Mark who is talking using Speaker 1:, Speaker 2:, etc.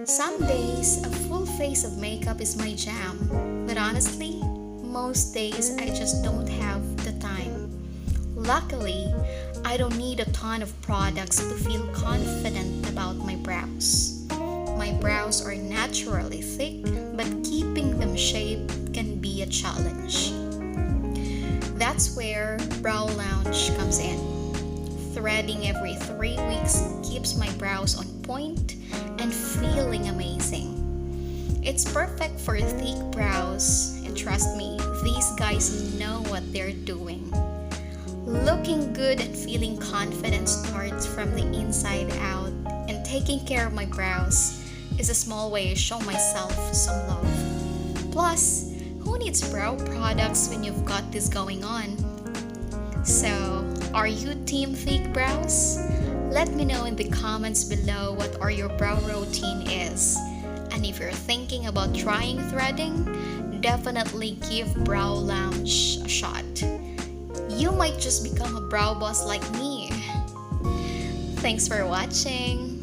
Speaker 1: Some days, a full face of makeup is my jam, but honestly, most days I just don't have the time. Luckily, I don't need a ton of products to feel confident about my brows. My brows are naturally thick, but keeping them shaped can be a challenge. That's where Brow Lounge comes in. Threading every 3 weeks keeps my brows on point and feeling amazing. It's perfect for thick brows, and trust me, these guys know what they're doing. Looking good and feeling confident starts from the inside out, and taking care of my brows is a small way to show myself some love. Plus, who needs brow products when you've got this going on? So, are you team thick brows? Let me know in the comments below what your brow routine is. And if you're thinking about trying threading, definitely give Brow Lounge a shot. You might just become a brow boss like me. Thanks for watching.